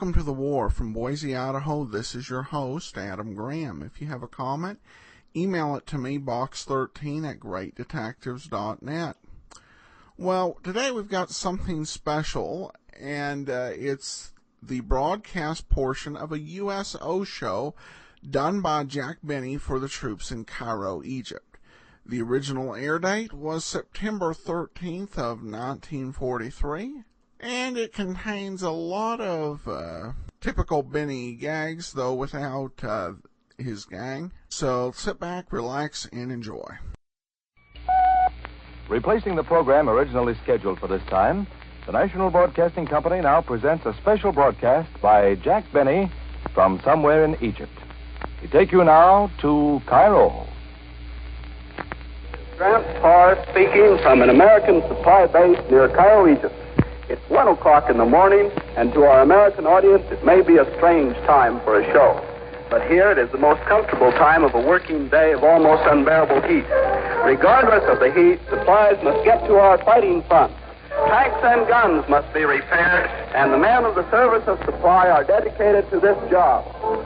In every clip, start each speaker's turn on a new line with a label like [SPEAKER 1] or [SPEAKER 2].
[SPEAKER 1] welcome to the war. From Boise, Idaho, this is your host, Adam Graham. If you have a comment, email it to me, box13@greatdetectives.net. Well, today we've got something special, and it's the broadcast portion of a USO show done by Jack Benny for the troops in Cairo, Egypt. The original air date was September 13th of 1943. And it contains a lot of typical Benny gags, though without his gang. So sit back, relax, and enjoy.
[SPEAKER 2] Replacing the program originally scheduled for this time, the National Broadcasting Company now presents a special broadcast by Jack Benny from somewhere in Egypt. We take you now to Cairo.
[SPEAKER 3] Grant Parr speaking from an American supply base near Cairo, Egypt. It's 1 o'clock in the morning, and to our American audience, it may be a strange time for a show. But here it is the most comfortable time of a working day of almost unbearable heat. Regardless of the heat, supplies must get to our fighting front. Tanks and guns must be repaired, and the men of the Service of Supply are dedicated to this job.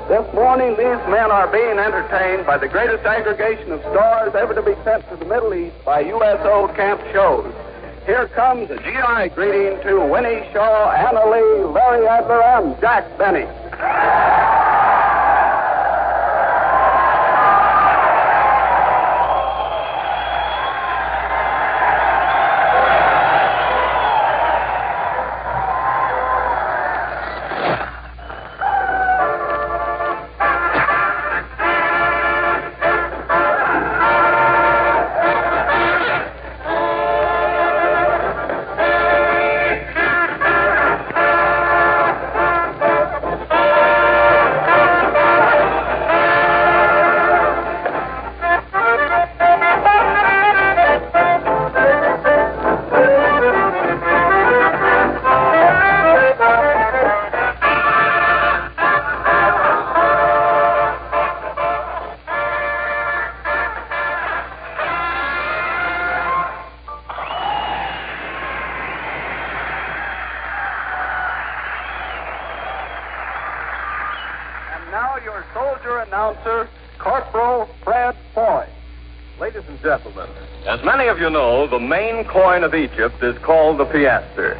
[SPEAKER 3] This morning, these men are being entertained by the greatest aggregation of stores ever to be sent to the Middle East by USO camp shows. Here comes a GI greeting to Winnie Shaw, Anna Lee, Larry Adler, and Jack Benny. Now your soldier announcer, Corporal Fred Foy.
[SPEAKER 2] Ladies and gentlemen, as many of you know, the main coin of Egypt is called the piaster.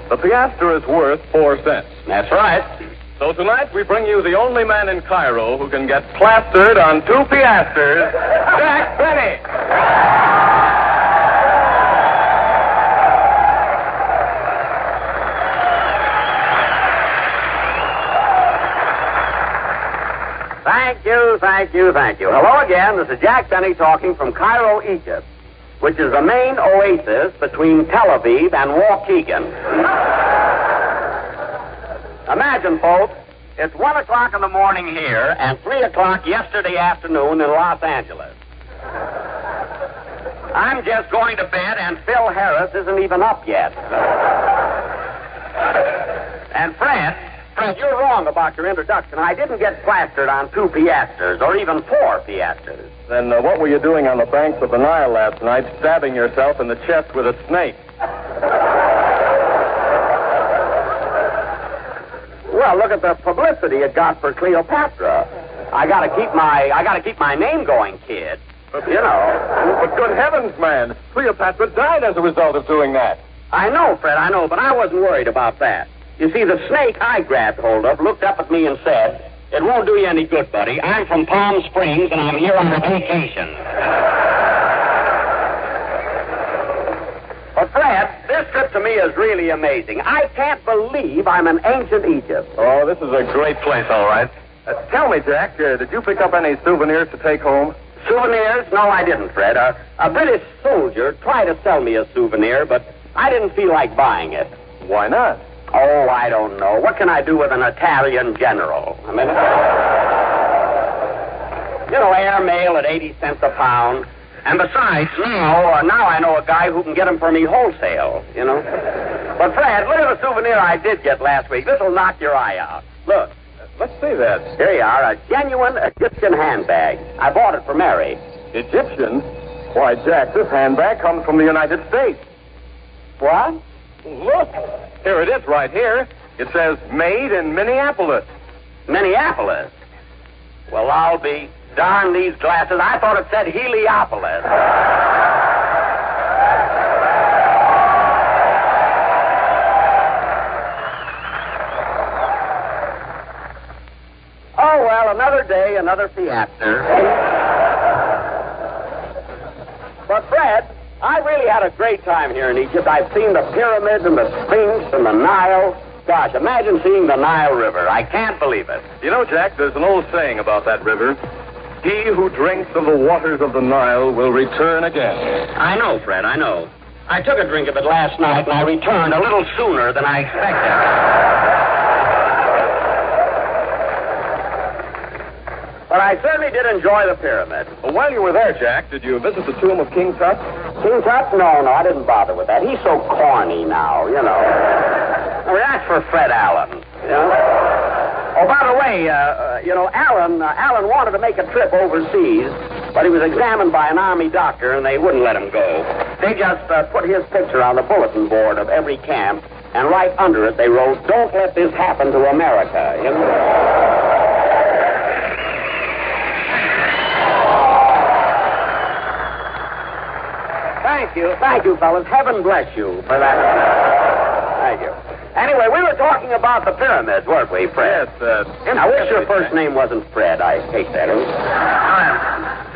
[SPEAKER 2] The piaster is worth 4 cents.
[SPEAKER 3] That's right.
[SPEAKER 2] So tonight we bring you the only man in Cairo who can get plastered on 2 piasters, Jack Benny.
[SPEAKER 3] Thank you. Hello again. This is Jack Benny talking from Cairo, Egypt, which is the main oasis between Tel Aviv and Waukegan. Imagine, folks, it's 1 o'clock in the morning here and 3 o'clock yesterday afternoon in Los Angeles. I'm just going to bed, and Phil Harris isn't even up yet. And Fred, you're wrong about your introduction. I didn't get plastered on 2 piasters, or even 4 piasters.
[SPEAKER 2] Then what were you doing on the banks of the Nile last night, stabbing yourself in the chest with a snake?
[SPEAKER 3] Well, look at the publicity it got for Cleopatra. I gotta keep my name going, kid. You know.
[SPEAKER 2] But good heavens, man, Cleopatra died as a result of doing that.
[SPEAKER 3] I know, Fred, but I wasn't worried about that. You see, the snake I grabbed hold of looked up at me and said, "It won't do you any good, buddy. I'm from Palm Springs, and I'm here on a vacation." But, Fred, this trip to me is really amazing. I can't believe I'm in ancient Egypt.
[SPEAKER 2] Oh, this is a great place, all right. Tell me, Jack, did you pick up any souvenirs to take home?
[SPEAKER 3] Souvenirs? No, I didn't, Fred. A British soldier tried to sell me a souvenir, but I didn't feel like buying it.
[SPEAKER 2] Why not?
[SPEAKER 3] Oh, I don't know. What can I do with an Italian general? I mean, airmail at 80 cents a pound. And besides, now I know a guy who can get them for me wholesale, But, Fred, look at the souvenir I did get last week. This'll knock your eye out. Look.
[SPEAKER 2] Let's see that.
[SPEAKER 3] Here you are, a genuine Egyptian handbag. I bought it for Mary.
[SPEAKER 2] Egyptian? Why, Jack, this handbag comes from the United States.
[SPEAKER 3] What?
[SPEAKER 2] Look, here it is right here. It says made in Minneapolis.
[SPEAKER 3] Minneapolis? Well, I'll be darned these glasses. I thought it said Heliopolis. Oh, well, another day, another fiasco. But, Fred, I really had a great time here in Egypt. I've seen the pyramids and the Sphinx and the Nile. Gosh, imagine seeing the Nile River. I can't believe it.
[SPEAKER 2] You know, Jack, there's an old saying about that river. He who drinks of the waters of the Nile will return again.
[SPEAKER 3] I know, Fred, I know. I took a drink of it last night, and I returned a little sooner than I expected. But I certainly did enjoy the pyramid.
[SPEAKER 2] Well, while you were there, Jack, did you visit the tomb of King Tut?
[SPEAKER 3] King Tut? No, I didn't bother with that. He's so corny now, you know. I mean, that's for Fred Allen, you know. Oh, by the way, Allen wanted to make a trip overseas, but he was examined by an Army doctor, and they wouldn't let him go. They just put his picture on the bulletin board of every camp, and right under it they wrote, "Don't let this happen to America," you know. Thank you, fellas. Heaven bless you for that. Thank you. Anyway, we were talking about the pyramids, weren't we, Fred?
[SPEAKER 2] Yes,
[SPEAKER 3] I wish your first name wasn't Fred. I hate that.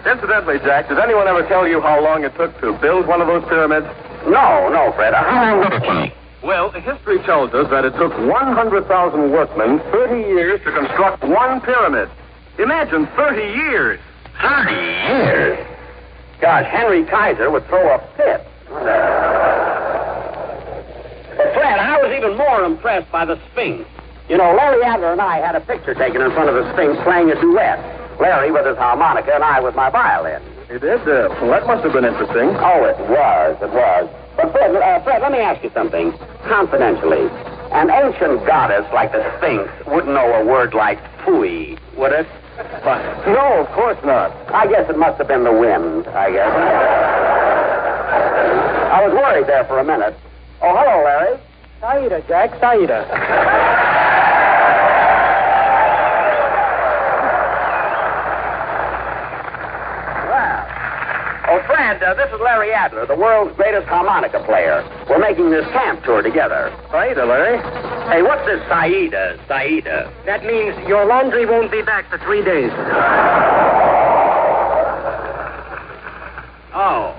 [SPEAKER 2] Incidentally, Jack, did anyone ever tell you how long it took to build one of those pyramids?
[SPEAKER 3] No, Fred. How long did it take?
[SPEAKER 2] Well, history tells us that it took 100,000 workmen 30 years to construct one pyramid. Imagine 30 years.
[SPEAKER 3] 30 years? Gosh, Henry Kaiser would throw a fit. But, Fred, I was even more impressed by the Sphinx. You know, Larry Adler and I had a picture taken in front of the Sphinx playing a duet. Larry with his harmonica and I with my violin.
[SPEAKER 2] You did? Well, that must have been interesting.
[SPEAKER 3] Oh, it was. But, Fred, let me ask you something, confidentially. An ancient goddess like the Sphinx wouldn't know a word like phooey, would it?
[SPEAKER 2] No, of course not.
[SPEAKER 3] I guess it must have been the wind, I guess. I was worried there for a minute. Oh, hello, Larry.
[SPEAKER 4] Saida, Jack, Saida.
[SPEAKER 3] Oh, Fred, this is Larry Adler, the world's greatest harmonica player. We're making this camp tour together.
[SPEAKER 2] Saida, Larry.
[SPEAKER 3] Hey, what's this Saida?
[SPEAKER 4] That means your laundry won't be back for 3 days.
[SPEAKER 3] Oh.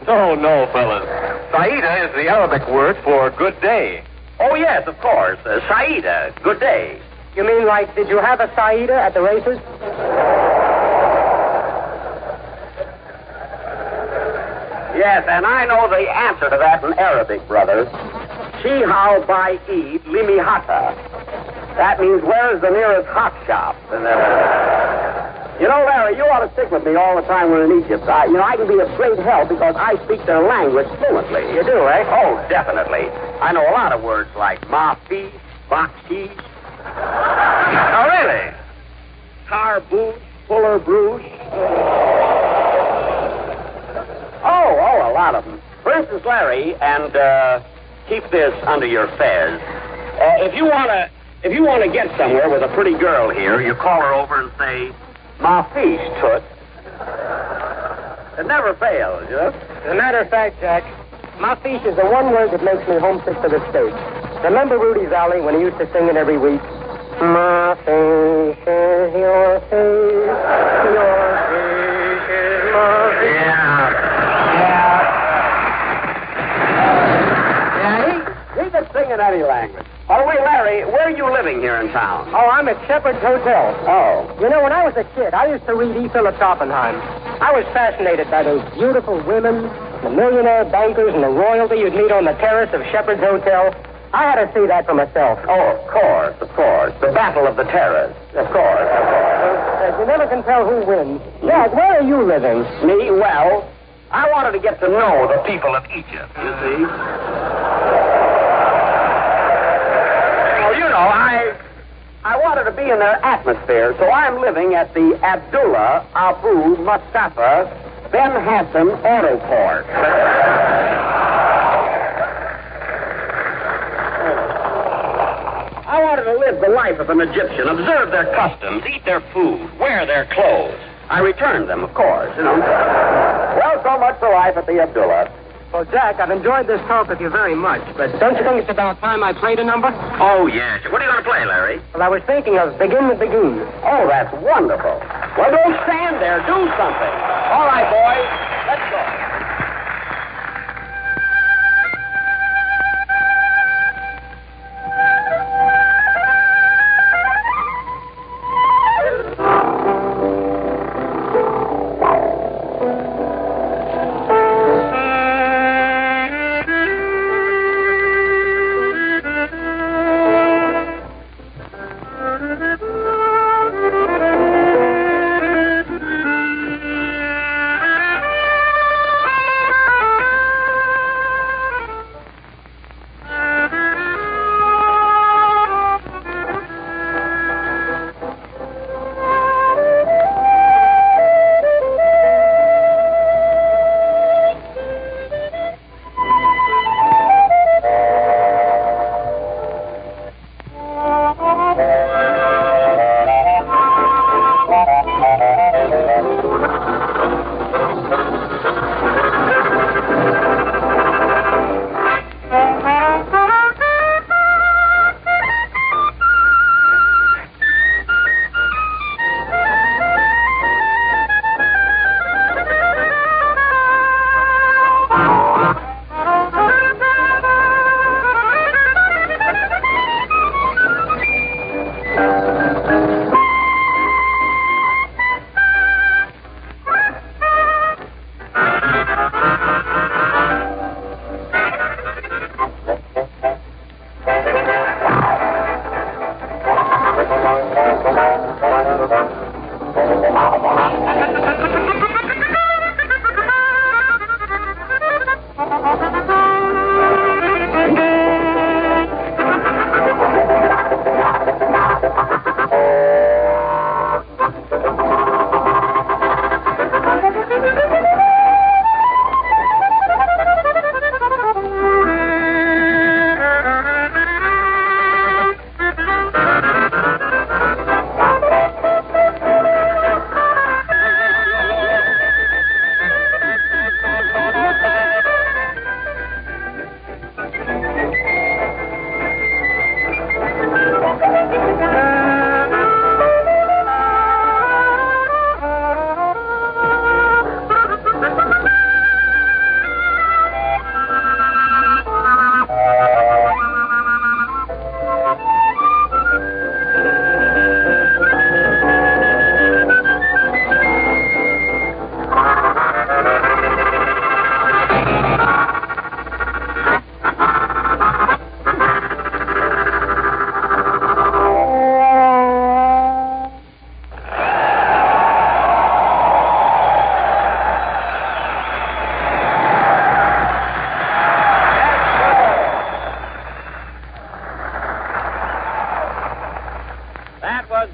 [SPEAKER 2] No, fellas. Saida is the Arabic word for good day.
[SPEAKER 3] Oh, yes, of course. Saida, good day.
[SPEAKER 4] You mean like, did you have a Saida at the races?
[SPEAKER 3] Yes, and I know the answer to that in Arabic, brother. Shihal by Eid Limihata. That means where's the nearest hot shop? You know, Larry, you ought to stick with me all the time we're in Egypt. I can be of great help because I speak their language fluently. You do, eh? Oh, definitely. I know a lot of words like mafi, bakshish. Oh, really? Tarbouche, fuller bruche. Oh, a lot of them. For instance, Larry, and keep this under your fez. If you wanna get somewhere with a pretty girl here, you call her over and say, "Ma fiche, tut." It never fails, you know.
[SPEAKER 4] As a matter of fact, Jack, my fiche is the one word that makes me homesick for the States. Remember Rudy Valley when he used to sing it every week? My fiche is your fiche, your fiche is my fiche.
[SPEAKER 3] He can sing in any language. By the way, Larry, where are you living here in town?
[SPEAKER 4] Oh, I'm at Shepherd's Hotel.
[SPEAKER 3] Oh.
[SPEAKER 4] You know, when I was a kid, I used to read E. Phillips Oppenheim. I was fascinated by those beautiful women, the millionaire bankers, and the royalty you'd meet on the terrace of Shepherd's Hotel. I had to see that for myself.
[SPEAKER 3] Oh, of course. The Battle of the Terrace. Of course.
[SPEAKER 4] You never can tell who wins. Jack, where are you living?
[SPEAKER 3] Me? Well, I wanted to get to know the people of Egypt, you see. I wanted to be in their atmosphere, so I'm living at the Abdullah Abu Mustafa Ben Hassan Airport.
[SPEAKER 4] I
[SPEAKER 5] wanted to live the life of an Egyptian, observe their customs, eat their food, wear their clothes. I returned them, of course, Well, so much for life at the Abdullah.
[SPEAKER 4] Well, Jack, I've enjoyed this talk with you very much, but don't you think it's about time I played a number?
[SPEAKER 5] Oh, yes. What are you going to play, Larry?
[SPEAKER 4] Well, I was thinking of Begin the Begin.
[SPEAKER 5] Oh, that's wonderful. Well, don't stand there. Do something. All right, boys. Let's go.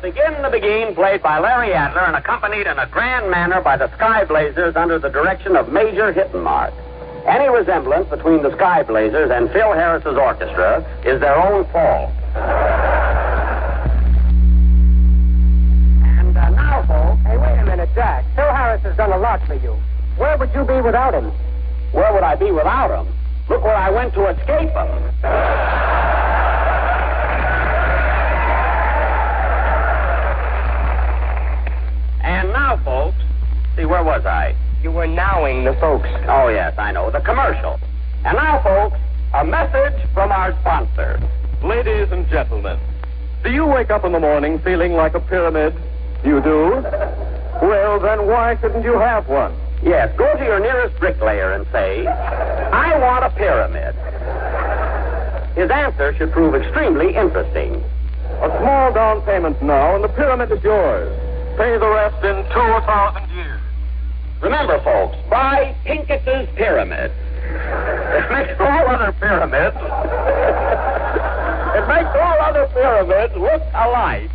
[SPEAKER 5] Begin the Begin, played by Larry Adler and accompanied in a grand manner by the Sky Blazers under the direction of Major Hittenmark. Any resemblance between the Sky Blazers and Phil Harris's orchestra is their own fault. And now, folks...
[SPEAKER 4] Hey, wait a minute, Jack. Phil Harris has done a lot for you. Where would you be without him?
[SPEAKER 5] Where would I be without him? Look where I went to escape him. And now, folks, see, where was I?
[SPEAKER 4] You were nowing the folks.
[SPEAKER 5] Oh, yes, I know, the commercial. And now, folks, a message from our sponsor.
[SPEAKER 6] Ladies and gentlemen, do you wake up in the morning feeling like a pyramid? You do? Well, then why couldn't you have one?
[SPEAKER 5] Yes, go to your nearest bricklayer and say, I want a pyramid. His answer should prove extremely interesting.
[SPEAKER 6] A small down payment now, and the pyramid is yours. Pay the rest in 2,000 years.
[SPEAKER 5] Remember, folks, buy Pincus's Pyramid. It makes all other pyramids. It makes all other pyramids look alike.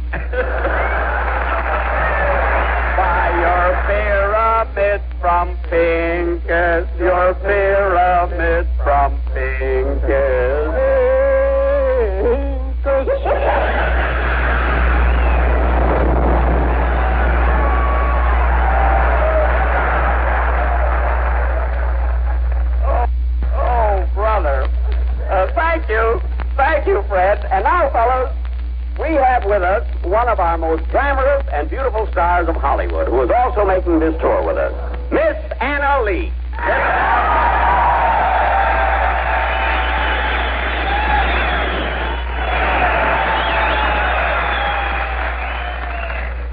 [SPEAKER 5] Buy your pyramid from Pincus. Your pyramid from Pincus. one of our most glamorous and beautiful stars of Hollywood, who is also making this tour with us, Miss Anna Lee.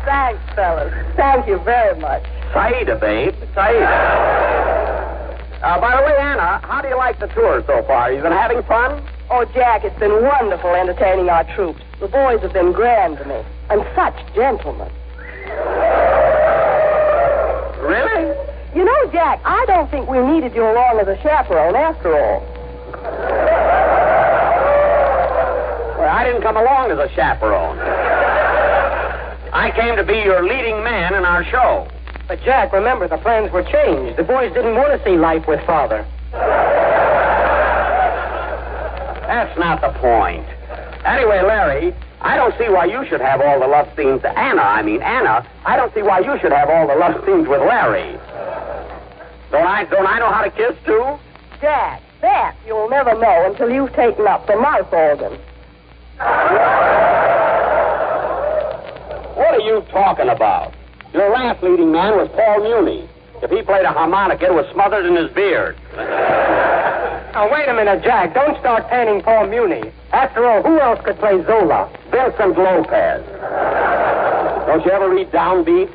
[SPEAKER 7] Thanks, fellas. Thank you very much.
[SPEAKER 5] Saida, babe. Saida. By the way, Anna, how do you like the tour so far? You been having fun?
[SPEAKER 7] Oh, Jack, it's been wonderful entertaining our troops. The boys have been grand to me. And such gentlemen.
[SPEAKER 5] Really?
[SPEAKER 7] You know, Jack, I don't think we needed you along as a chaperone after all.
[SPEAKER 5] Well, I didn't come along as a chaperone. I came to be your leading man in our show.
[SPEAKER 4] But, Jack, remember, the plans were changed. The boys didn't want to see Life with Father.
[SPEAKER 5] That's not the point. Anyway, Larry, I don't see why you should have all the love scenes. Anna, I don't see why you should have all the love scenes with Larry. Don't I know how to kiss, too?
[SPEAKER 7] Jack, that you'll never know until you've taken up the mouth organ.
[SPEAKER 5] What are you talking about? Your last leading man was Paul Muni. If he played a harmonica, it was smothered in his beard.
[SPEAKER 4] Now, wait a minute, Jack. Don't start panning Paul Muni. After all, who else could play Zola?
[SPEAKER 5] Vincent Lopez. Don't you ever read Downbeat?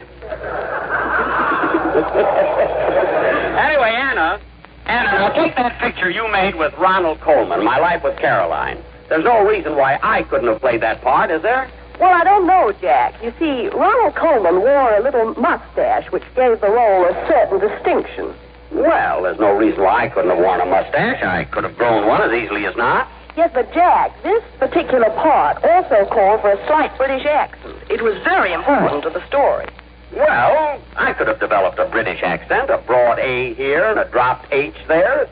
[SPEAKER 5] Anyway, Anna, now take that picture you made with Ronald Coleman, My Life with Caroline. There's no reason why I couldn't have played that part, is there?
[SPEAKER 7] Well, I don't know, Jack. You see, Ronald Coleman wore a little mustache, which gave the role a certain distinction.
[SPEAKER 5] Well, there's no reason why I couldn't have worn a mustache. I could have grown one as easily as not.
[SPEAKER 7] Yes, but Jack, this particular part also called for a slight British accent. It was very important to the story.
[SPEAKER 5] Well, I could have developed a British accent, a broad A here and a dropped H there.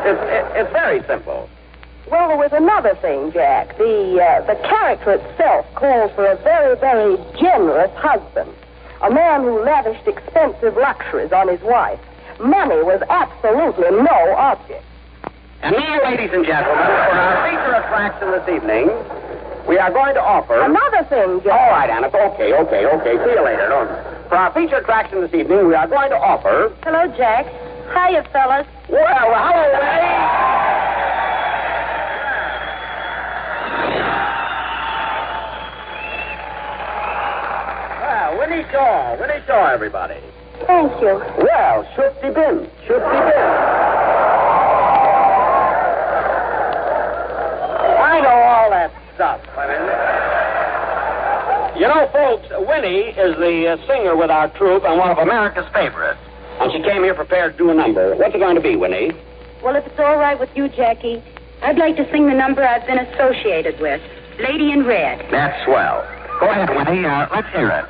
[SPEAKER 5] It's very simple.
[SPEAKER 7] Well, there was another thing, Jack. The character itself calls for a very, very generous husband. A man who lavished expensive luxuries on his wife. Money was absolutely no object.
[SPEAKER 5] And now, ladies and gentlemen, for our feature attraction this evening, we are going to offer...
[SPEAKER 7] Another thing, Jack.
[SPEAKER 5] All right, Anna. Okay. See you later. For our feature attraction this evening, we are going to offer...
[SPEAKER 7] Hello, Jack. Hiya, fellas.
[SPEAKER 5] Well, hello, lady. Well, Winnie Shaw, everybody.
[SPEAKER 7] Thank you.
[SPEAKER 5] Well, shooty bin. I know all that stuff. You know, folks, Winnie is the singer with our troupe and one of America's favorites. And she came here prepared to do a number. What's it going to be, Winnie?
[SPEAKER 8] Well, if it's all right with you, Jackie, I'd like to sing the number I've been associated with, Lady in Red.
[SPEAKER 5] That's swell. Go ahead, Winnie. Let's hear it.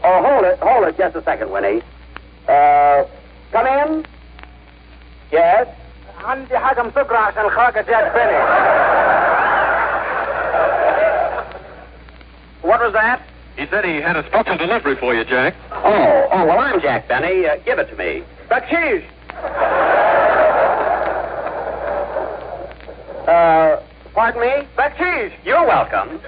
[SPEAKER 5] Oh, hold it just a second, Winnie. Come in. Yes?
[SPEAKER 4] عندي حاجة مسكرة عشان خاجة جاك بني.
[SPEAKER 5] What was that?
[SPEAKER 6] He said he had a special delivery for you, Jack.
[SPEAKER 5] Oh, well, I'm Jack Benny. Give it to me. Bakshish. Pardon me? Bakshish. You're welcome.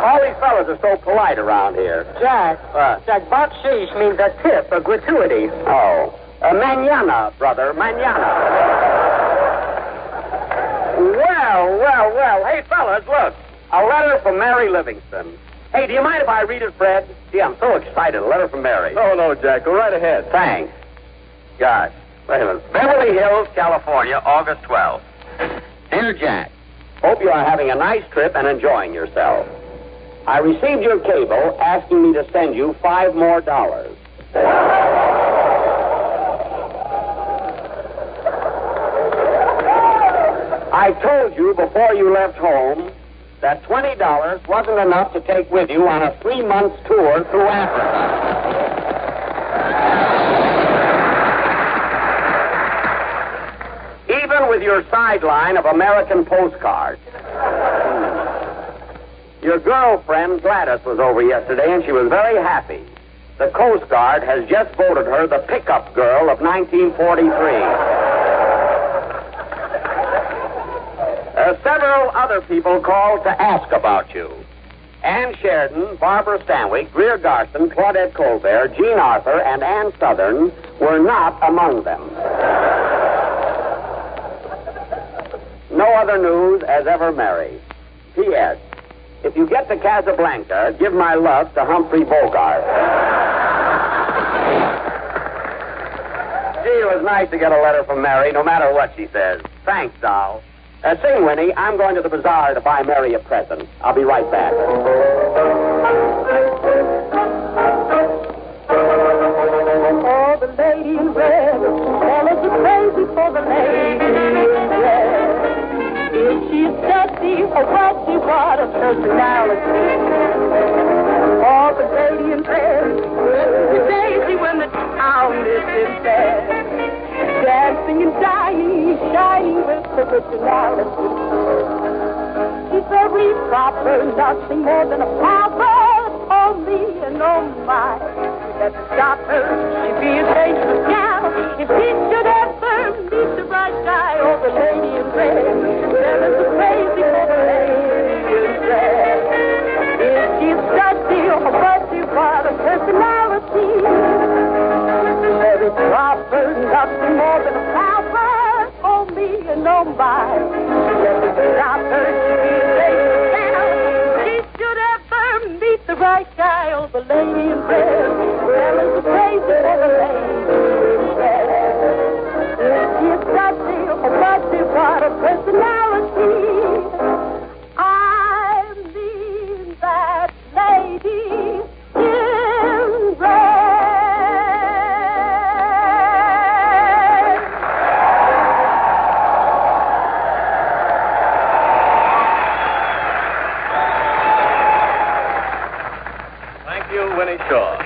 [SPEAKER 5] All these fellas are so polite around here.
[SPEAKER 4] Jack, bakshish means a tip, a gratuity.
[SPEAKER 5] Oh. Manana, brother, manana. Well. Hey, fellas, look. A letter from Mary Livingston. Hey, do you mind if I read it, Fred? Gee, I'm so excited. A letter from Mary.
[SPEAKER 6] Oh, no, Jack. Go right ahead.
[SPEAKER 5] Thanks. Gosh. Wait a minute. Beverly Hills, California, August 12th. Dear Jack, hope you are having a nice trip and enjoying yourself. I received your cable asking me to send you $5 more. I told you before you left home that $20 wasn't enough to take with you on a 3-month tour through Africa. Even with your sideline of American postcards. Your girlfriend, Gladys, was over yesterday, and she was very happy. The Coast Guard has just voted her the pickup girl of 1943. Several other people called to ask about you. Ann Sheridan, Barbara Stanwyck, Greer Garson, Claudette Colbert, Jean Arthur, and Ann Southern were not among them. No other news as ever married. P.S. If you get to Casablanca, give my love to Humphrey Bogart. Gee, it was nice to get a letter from Mary, no matter what she says. Thanks, doll. Sing, Winnie. I'm going to the bazaar to buy Mary a present. I'll be right back.
[SPEAKER 7] Oh, the lady in red, fellas are crazy for the lady in red. If she's dusty or wealthy, what a personality. Oh, the lady in red, is daisy when the town is in bed. Dancing and dying, shining with originality. She's very proper, nothing more than a proper. Oh me and oh my, let's stop her. She'd be a dangerous gal if he should ever meet the right guy or the lady in red. Fellas are crazy for the lady in red. If she's dusty or busty, what a personality. Very proper, nothing more than a flower. Oh me and oh my, let's stop her. She'd be a dangerous gal if she should ever meet the right guy or the lady in red. Fellas are crazy for the lady in red. If she's dusty or busty, what a personality. I mean that lady in red.
[SPEAKER 6] Winnie Shaw.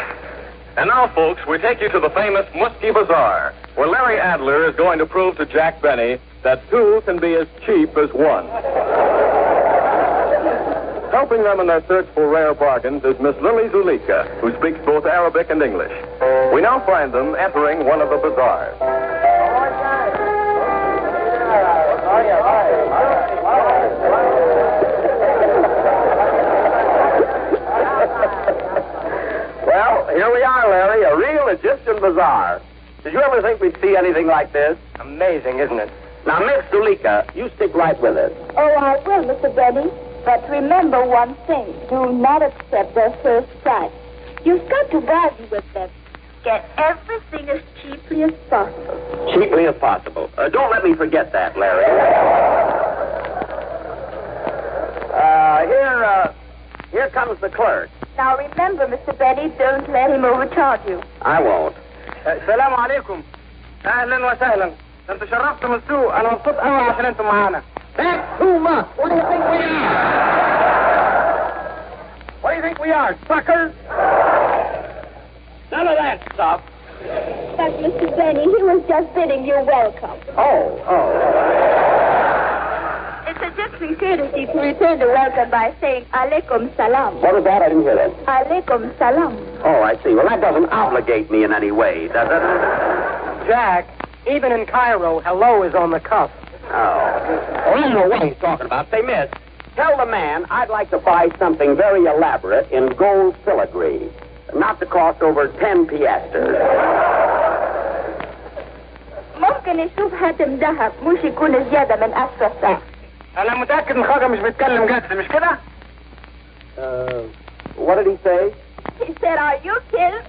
[SPEAKER 6] And now, folks, we take you to the famous Muskie Bazaar, where Larry Adler is going to prove to Jack Benny that two can be as cheap as one. Helping them in their search for rare bargains is Miss Lily Zulika, who speaks both Arabic and English. We now find them entering one of the bazaars.
[SPEAKER 5] Well, here we are, Larry, a real Egyptian bazaar. Did you ever think we'd see anything like this?
[SPEAKER 4] Amazing, isn't it?
[SPEAKER 5] Now, Miss Zulika, you stick right with us.
[SPEAKER 7] Oh, I will, Mr. Benny. But remember one thing. Do not accept their first price. You've got to bargain with them. Get everything as cheaply as possible.
[SPEAKER 5] Cheaply as possible. Don't let me forget that, Larry. Here comes the clerk.
[SPEAKER 7] Now remember, Mr. Benny, don't let him overcharge you.
[SPEAKER 5] I won't.
[SPEAKER 4] السلام عليكم. اهلا وسهلا. انتوا شرفتم السوق. انا مبسوط قوي عشان انتوا معانا.
[SPEAKER 5] That's too much. What do you think we are? What do you think we are, suckers? None of that stuff.
[SPEAKER 7] But, Mr. Benny, he was just bidding you welcome.
[SPEAKER 5] Oh.
[SPEAKER 7] It's a gypsy courtesy to return the welcome by saying alaikum salam.
[SPEAKER 5] What was that? I didn't hear that.
[SPEAKER 7] Alaikum salam.
[SPEAKER 5] Oh, I see. Well, that doesn't obligate me in any way, does it?
[SPEAKER 4] Jack, even in Cairo, hello is on the cuff.
[SPEAKER 5] Oh. Well, I don't know what he's talking about. Say, miss, tell the man I'd like to buy something very elaborate in gold filigree, not to cost over 10 piasters.
[SPEAKER 7] ممكن نشوف هاتم ذهب مش يكون زيادة من 10 ساعة.
[SPEAKER 4] انا متاكد ان خاجه مش بيتكلم جد مش كده؟
[SPEAKER 5] What did he say?
[SPEAKER 7] He said, are you killed?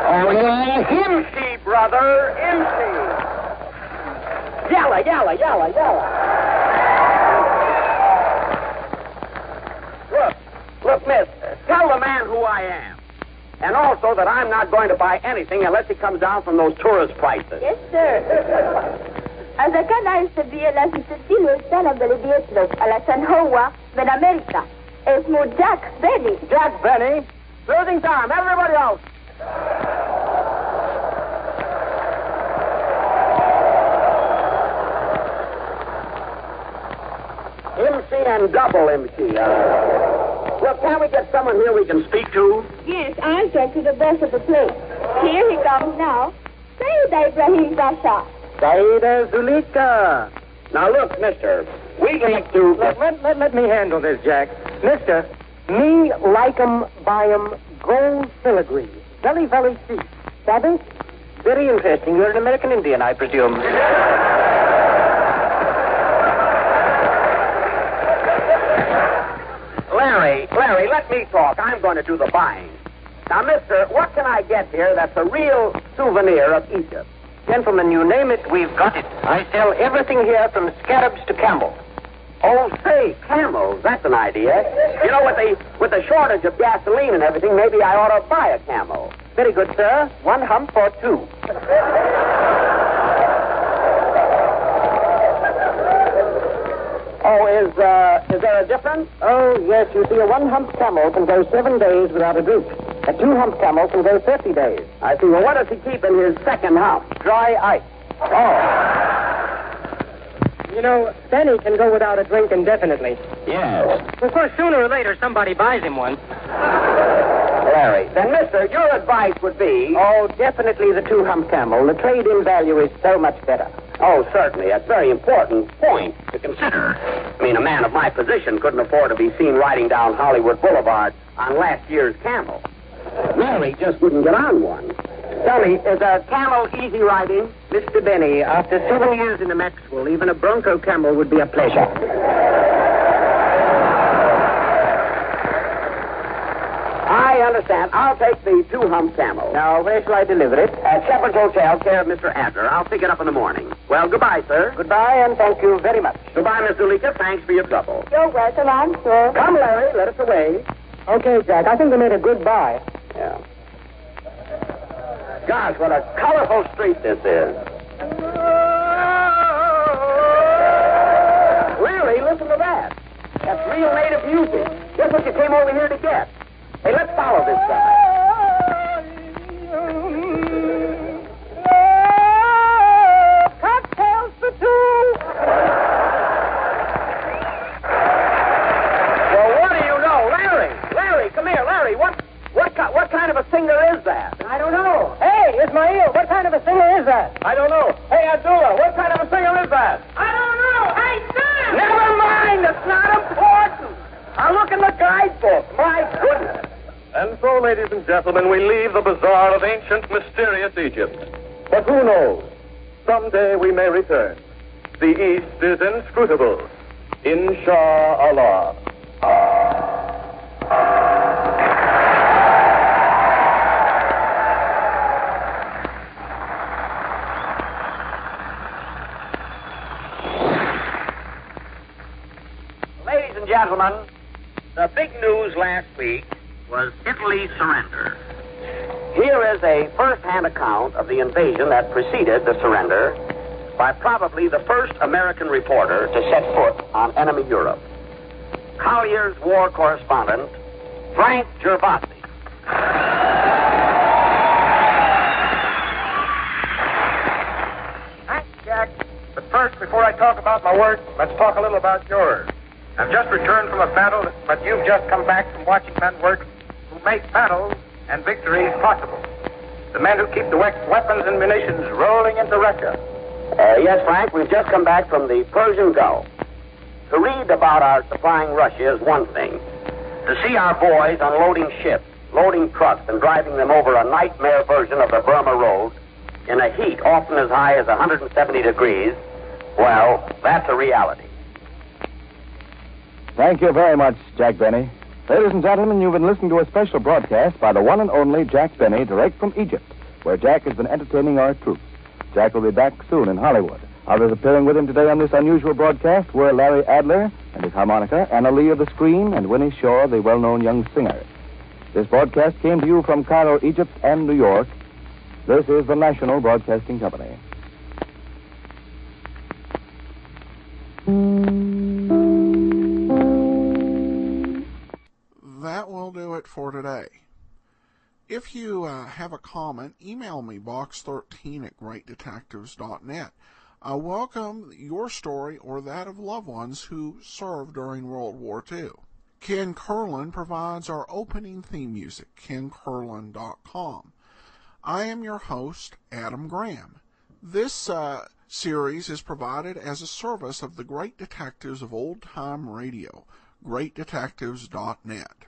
[SPEAKER 5] Oh, yeah, MC, brother, MC. Yalla, yalla, yalla, yalla. Look, miss, tell the man who I am. And also that I'm not going to buy anything unless it comes down from those tourist prices.
[SPEAKER 7] Yes, sir. إذا كان عايز تبيع لازم تديله السلم اللي بيطلب علشان هو من أمريكا. اسمه جاك بيني.
[SPEAKER 5] Jack Benny. Losing time. Everybody else. MC and double MC. Look, can we get someone here we can speak to?
[SPEAKER 7] Yes, I'll talk to the boss of the place. Here he comes now. Sayyid Ibrahim Pasha.
[SPEAKER 4] Sayyida Zulika.
[SPEAKER 5] Now, look, mister, we'd like to...
[SPEAKER 4] Let me handle this, Jack. Mister, me like 'em, buy 'em, gold filigree. Very, very cheap. Savvy?
[SPEAKER 5] Very interesting. You're an American Indian, I presume. Larry, let me talk. I'm going to do the buying. Now, mister, what can I get here that's a real souvenir of Egypt?
[SPEAKER 4] Gentlemen, you name it, we've got it. I sell everything here from scarabs to camels.
[SPEAKER 5] Oh, say, camels. That's an idea. You know, with the shortage of gasoline and everything, maybe I ought to buy a camel.
[SPEAKER 4] Very good, sir. 1 hump for 2.
[SPEAKER 5] Oh, is there a difference?
[SPEAKER 4] Oh, yes. You see, a 1 hump camel can go 7 days without a drink. A 2 hump camel can go 50 days.
[SPEAKER 5] I see. Well, what does he keep in his second hump?
[SPEAKER 4] Dry ice.
[SPEAKER 5] Oh.
[SPEAKER 4] You know, Benny can go without a drink indefinitely.
[SPEAKER 5] Yes.
[SPEAKER 4] Of course, sooner or later, somebody buys him one.
[SPEAKER 5] Larry, then, mister, your advice would be...
[SPEAKER 4] Oh, definitely the 2 hump camel. The trade-in value is so much better.
[SPEAKER 5] Oh, certainly. That's a very important point to consider. I mean, a man of my position couldn't afford to be seen riding down Hollywood Boulevard on last year's camel. Larry just wouldn't get on one.
[SPEAKER 4] Tell me, is a camel easy riding? Mr. Benny, after 7 years in the Met School, even a bronco camel would be a pleasure.
[SPEAKER 5] I understand. I'll take the 2 hump camel.
[SPEAKER 4] Now, where shall I deliver it?
[SPEAKER 5] At Shepherd's Hotel, care of Mr. Adler. I'll pick it up in the morning. Well, goodbye, sir.
[SPEAKER 4] Goodbye, and thank you very much.
[SPEAKER 5] Goodbye, Miss Zuleika. Thanks for your trouble.
[SPEAKER 7] You're welcome, I'm sure.
[SPEAKER 5] Come, Larry. Let us away.
[SPEAKER 4] Okay, Jack. I think we made a good buy.
[SPEAKER 5] Yeah. Gosh, what a colorful street this is. Larry, listen to that. That's real native music. Just what you came over here to get. Hey, let's follow this guy.
[SPEAKER 7] Cocktails for 2.
[SPEAKER 5] Well, what do you know? Larry, come here. Larry, what kind of a singer is that?
[SPEAKER 4] I don't know. Hey, Ismail, what kind of a singer is that?
[SPEAKER 5] I don't know. Hey, Abdullah, what kind of a singer is that?
[SPEAKER 7] I don't know. Hey, Sam!
[SPEAKER 5] Never mind. It's not important. I'll look in the guidebook. My goodness.
[SPEAKER 6] And so, ladies and gentlemen, we leave the bazaar of ancient, mysterious Egypt. But who knows? Someday we may return. The East is inscrutable. Inshallah.
[SPEAKER 5] Ladies and gentlemen, the big news last week was Italy's surrender. Here is a first-hand account of the invasion that preceded the surrender by probably the first American reporter to set foot on enemy Europe. Collier's war correspondent, Frank Gervasi.
[SPEAKER 9] Thanks, Jack. But first, before I talk about my work, let's talk a little about yours. I've just returned from a battle, but you've just come back from watching men work who make battles and victories possible. The men who keep the weapons and munitions rolling into Russia.
[SPEAKER 5] Yes, Frank, we've just come back from the Persian Gulf. To read about our supplying Russia is one thing. To see our boys unloading ships, loading trucks, and driving them over a nightmare version of the Burma Road in a heat often as high as 170 degrees, well, that's a reality.
[SPEAKER 2] Thank you very much, Jack Benny. Ladies and gentlemen, you've been listening to a special broadcast by the one and only Jack Benny, direct from Egypt, where Jack has been entertaining our troops. Jack will be back soon in Hollywood. Others appearing with him today on this unusual broadcast were Larry Adler and his harmonica, Anna Lee of the screen, and Winnie Shaw, the well-known young singer. This broadcast came to you from Cairo, Egypt, and New York. This is the National Broadcasting Company.
[SPEAKER 1] That will do it for today. If you have a comment, email me, box13@greatdetectives.net. I welcome your story or that of loved ones who served during World War II. Ken Curlin provides our opening theme music, kencurlin.com. I am your host, Adam Graham. This series is provided as a service of the Great Detectives of Old Time Radio, greatdetectives.net.